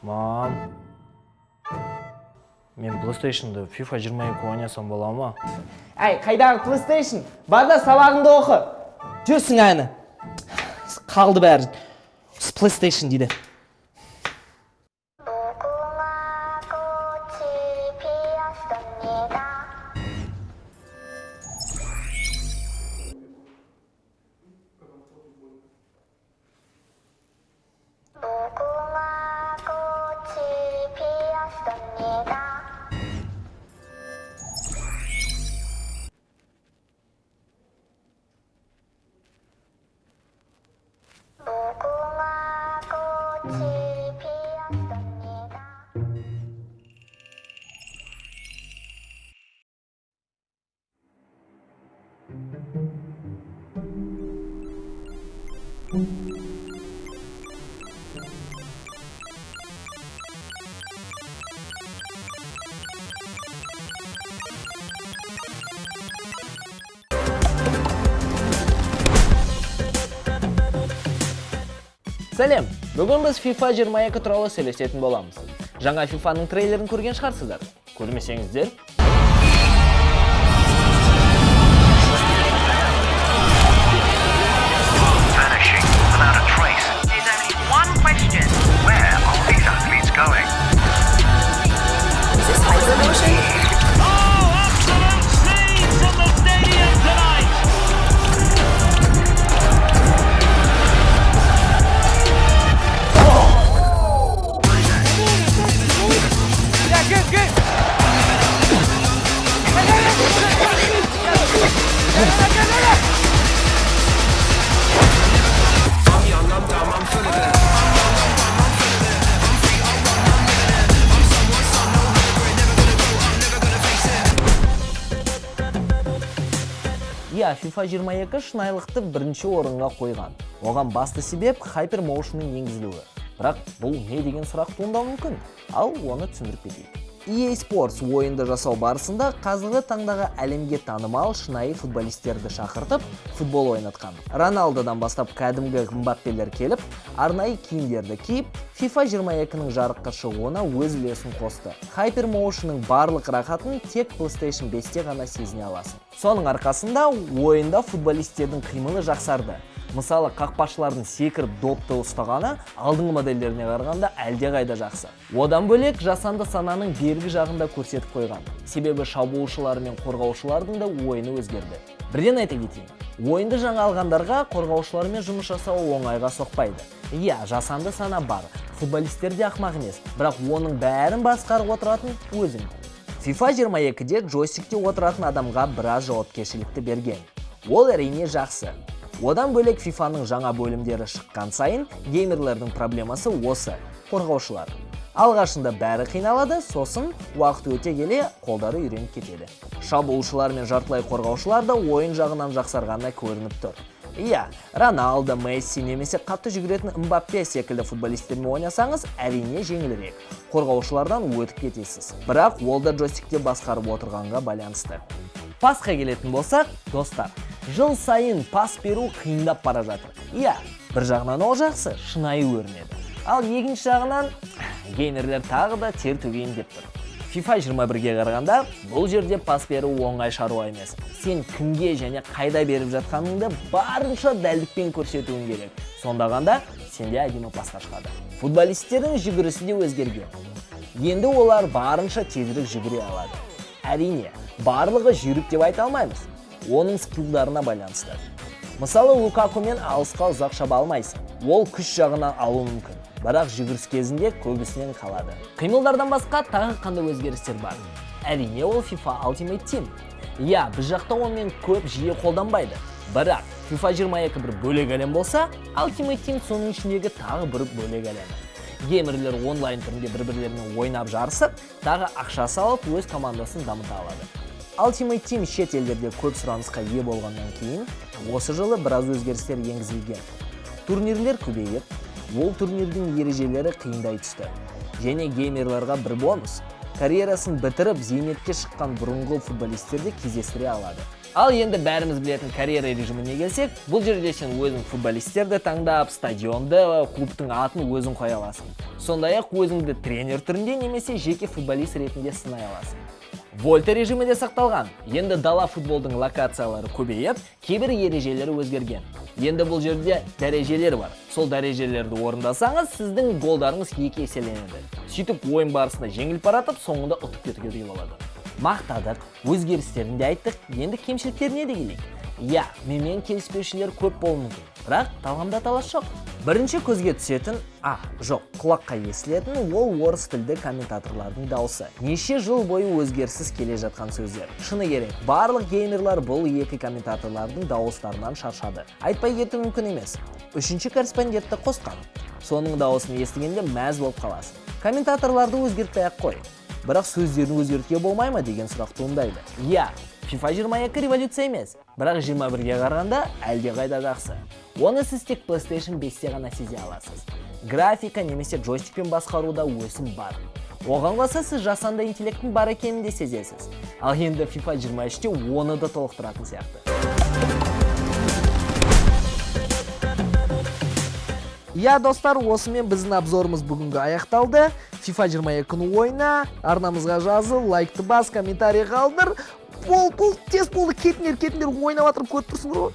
Мам, мен PlayStation'da FIFA 22 ойнасам бола ма? Әй, қайдағы PlayStation? Бар да сабағыңды оқы. Жүрсің әні. Қалды бәрі. PlayStation дейді. Сәлем! Бүгін біз FIFA 22 туралы сөйлесетін боламыз. Жаңа FIFA-ның трейлерін көрген шығарсыздар. Көрмесеңіздер, vanishing without a trace. There's only one question. Where are these athletes going? Is this hypermotion? Oh, absolute scenes in the stadium tonight! Иә, FIFA 22 шынайылықты бірінші орынға қойған. Оған басты себеп Hypermotion'ның енгізілуі. Бірақ бұл не деген сұрақ туындауы мүмкін? Ал оны түсіндіріп кетейік. EA Sports ойынды жасау барысында қазіргі таңдағы әлемге танымал шынайы футболистерді шақыртып, футбол ойнатқан. Роналдодан бастап кәдімгі Мбаппелер келіп, арнайы киімдерді киіп, FIFA 22-ның жарыққа шығуына өз үлесін қосты. Hypermotion'ның барлық рахатын тек PlayStation 5-те ғана сезіне аласың. Соның арқасында ойында футболистердің қимылы жақсарды. Мысалы, қақпашылардың секіріп допты ұстағаны алдыңғы модельдеріне қарағанда әлдеқайда жақсы. Одан бөлек жасанды сананың бергі жағында көрсетіп қойған. Себебі шабуылшылар мен қорғаушылардың да ойыны өзгерді. Бірден айта кетейін. Ойынды жаңа алғандарға қорғаушылармен жұмыс жасау оңайға соқпайды. Иә, жасанды сана бар. Футболистер де ақымақ емес, бірақ оның бәрін басқарып отыратын өзің. FIFA 22-де джойстикте отыратын адамға біраз жауапкершілікті берген. Ол әрине жақсы. Одан бөлек FIFA-ның жаңа бөлімдері шыққан сайын геймерлердің проблемасы осы – қорғаушылар. Алғашында бәрі қиналады, сосын уақыт өте келе қолдары үйреніп кетеді. Шабуылшылар мен жартылай қорғаушылар да ойын жағынан жақсарғаны көрініп тұр. Иә, Роналдо, Месси немесе қатты жүгіретін Мбаппе секілді футболистермен ойнасаңыз, әрине жеңілірек. Қорғаушылардан өтіп кетесіз. Бірақ ол да джойстикте басқарып отырғанға байланысты. Пасқа келетін болсақ, достар, жыл сайын пас беру қиындап бара жатыр. Иә, бір жағынан ол жақсы, шынайы көрінеді. Ал екінші жағынан геймерлер тағы да тер төгейін деп тұр. FIFA 21-ге қарағанда бұл жерде пас беру оңай шаруа емес. Сен кімге және қайда беріп жатқаныңды барынша дәлдікпен көрсетуің керек. Сонда ғана сенде әдемі пасқа шығады. Футболистердің жүгірісі де өзгерген. Енді олар барынша тезірек жүгіре алады. Әрине, барлығы жүріп деп айта алмаймыз. Оның скиллдарына байланысты. Мысалы, Лукакумен алысқа ұзақ шаба алмайсың. Ол күш жағынан алуы мүмкін. Бірақ жүгіріс кезінде көбісінен қалады. Қимылдардан басқа тағы қандай өзгерістер бар? Әрине, ол FIFA Ultimate Team. Иә, біз жақта онымен көп жиі қолданбайды. Бірақ FIFA 22 бір бөлек әлем болса, Ultimate Team соның ішіндегі тағы бір бөлек әлем. Геймерлер онлайн түрінде бір-бірлерімен ойнап жарысып, тағы ақша салып өз командасын дамыта алады. Ultimate Team шет елдерде көп сұранысқа ие болғаннан кейін, осы жылы біраз өзгерістер енгізілген. Турнирлер көбейіп, ол турнирдің ережелері қиындай түсті. Және геймерларға бір бонус. Карьерасын бітіріп, зейнетке шыққан бұрынғы футболистерді кездестіре алады. Ал енді бәріміз білетін карьера режиміне келсек, бұл жерде сен өзің футболисттерді таңдап, стадионды, клубтың атын өзің қоя аласың. Сондай-ақ өзіңді тренер түрінде немесе жеке футболист ретінде сынай аласың. Вольта режимі де сақталған. Енді дала футболдың локациялары көбейіп, кейбір ережелері өзгерген. Енді бұл жерде дәрежелер бар. Сол дәрежелерді орындасаңыз, сіздің голдарыңыз 2 еселенеді. Сөйтіп ойын барысында жеңіліп баратып, соңында ұтып кетуге болады. Мақтадық, өзгерістерін де айттық, енді кемшіліктеріне де келейік. Иә, менімен келіспеушілер көп болуы мүмкін, бірақ талғамда талас жоқ. Бірінші көзге түсетін, құлаққа естілетін ол орыс тілді комментаторлардың дауысы. Неше жыл бойы өзгеріссіз келе жатқан сөздер. Шыны керек, барлық геймерлар бұл екі комментаторлардың дауыстарынан шаршады. Айтпай кету мүмкін емес. Үшінші корреспондентті қосқан. Соның дауысын естігенде мәз болып қаласың. Комментаторларды өзгертпей-ақ қой. Бірақ сөздерін өзгертуге болмай ма деген сұрақ туындайды. Иә, FIFA 22 революция емес, бірақ 21-ге қарағанда әлде қайда жақсы. Оны сіз тек PlayStation 5-те ғана сезе аласыз. Графика немесе джойстикпен басқаруда өсім бар. Оған қоса сіз жасанды интеллекттің бар екенін де сезесіз. Ал енді FIFA 23-те оны да толықтыратын сияқты. Иә, достар, осымен біздің обзорымыз бүгінгі аяқталды. FIFA 22-нің ойына арнамызға жазыл, лайкты бас, комментарий қалдыр. Бұл тез болды, кетіңдер, ойнап атырып көріп тұрсыңдар ғой.